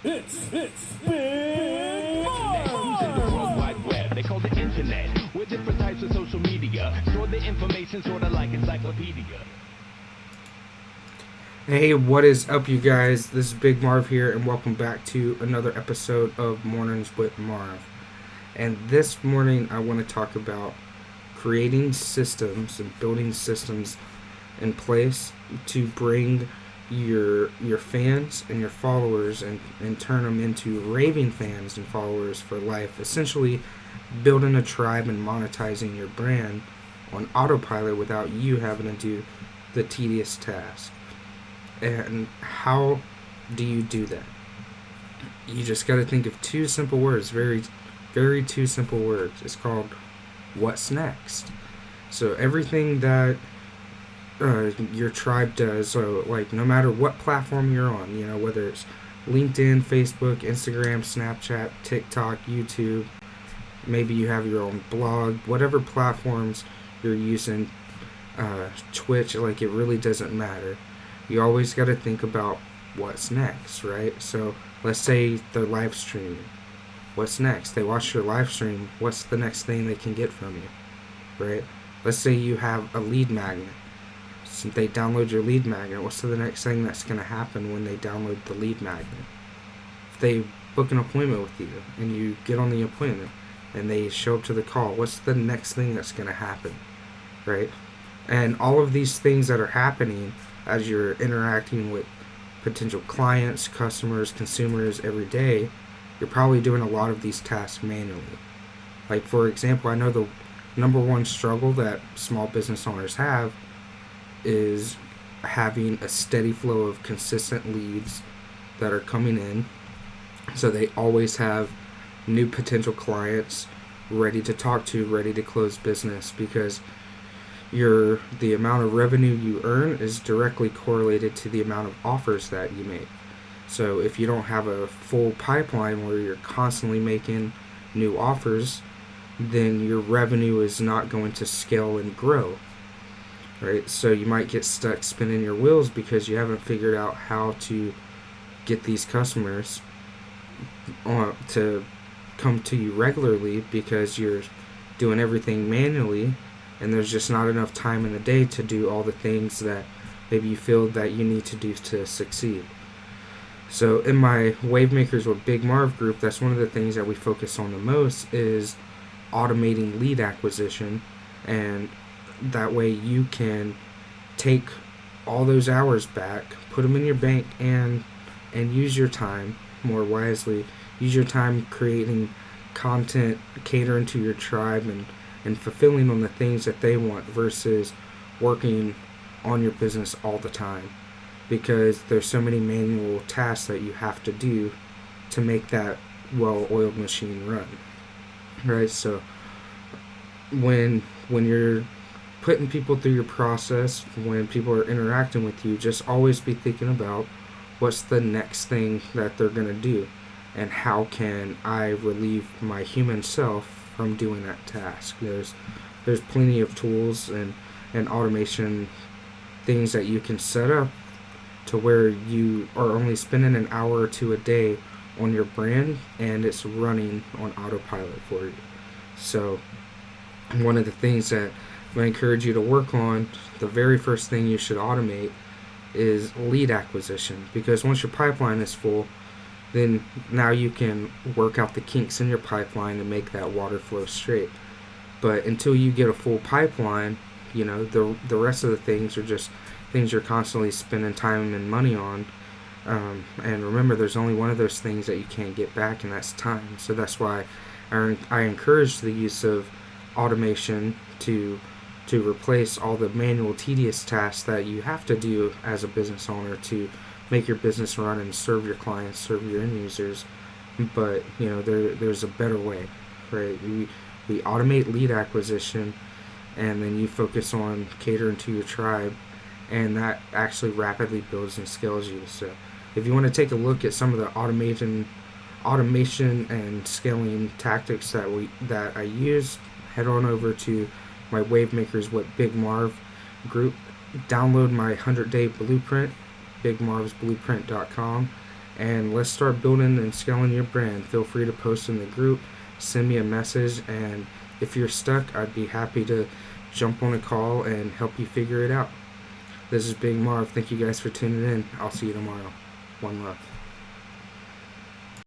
It's Big Marv! In the World Wide Web, they call the internet, with different types of social media. Store the information sort of like encyclopedia. Hey, what is up, you guys? This is Big Marv here, and welcome back to another episode of Mornings with Marv. And this morning, I want to talk about creating systems and building systems in place to bring your fans and your followers and turn them into raving fans and followers for life. Essentially, building a tribe and monetizing your brand on autopilot without you having to do the tedious task. And how do you do that? You just got to think of two simple words, very, very two simple words. It's called what's next. So everything that your tribe does, so like no matter what platform you're on, whether it's LinkedIn, Facebook, Instagram, Snapchat, TikTok, YouTube, maybe you have your own blog, whatever platforms you're using, Twitch, like it really doesn't matter. You always got to think about what's next, right? So let's say they're live streaming. What's next? They watch your live stream. What's the next thing they can get from you, right? Let's say you have a lead magnet. So they download your lead magnet. What's the next thing that's going to happen when they download the lead magnet? If they book an appointment with you and you get on the appointment and they show up to the call, what's the next thing that's going to happen, right? And all of these things that are happening as you're interacting with potential clients, customers, consumers every day, you're probably doing a lot of these tasks manually. Like, for example, I know the number one struggle that small business owners have is having a steady flow of consistent leads that are coming in. So they always have new potential clients ready to talk to, ready to close business, because the amount of revenue you earn is directly correlated to the amount of offers that you make. So if you don't have a full pipeline where you're constantly making new offers, then your revenue is not going to scale and grow, right? So you might get stuck spinning your wheels because you haven't figured out how to get these customers to come to you regularly, because you're doing everything manually and there's just not enough time in the day to do all the things that maybe you feel that you need to do to succeed. So in my Wave Makers with Big Marv group, that's one of the things that we focus on the most, is automating lead acquisition. And that way you can take all those hours back, put them in your bank, and use your time more wisely. Use your time creating content, catering to your tribe, and fulfilling on the things that they want, versus working on your business all the time, because there's so many manual tasks that you have to do to make that well-oiled machine run, right? So when you're putting people through your process, when people are interacting with you, just always be thinking about what's the next thing that they're going to do, and how can I relieve my human self from doing that task. There's plenty of tools and automation things that you can set up to where you are only spending an hour or two a day on your brand, and it's running on autopilot for you. So one of the things that I encourage you to work on, the very first thing you should automate, is lead acquisition, because once your pipeline is full, then now you can work out the kinks in your pipeline and make that water flow straight. But until you get a full pipeline, the rest of the things are just things you're constantly spending time and money on. And remember, there's only one of those things that you can't get back, and that's time. So that's why I encourage the use of automation to replace all the manual, tedious tasks that you have to do as a business owner to make your business run and serve your clients, serve your end users. But there's a better way, right? We automate lead acquisition, and then you focus on catering to your tribe, and that actually rapidly builds and scales you. So if you want to take a look at some of the automation and scaling tactics that I use, head on over to my Wave Makers with Big Marv group. Download my 100-day blueprint, bigmarvsblueprint.com, and let's start building and scaling your brand. Feel free to post in the group, send me a message, and if you're stuck, I'd be happy to jump on a call and help you figure it out. This is Big Marv. Thank you guys for tuning in. I'll see you tomorrow. One love.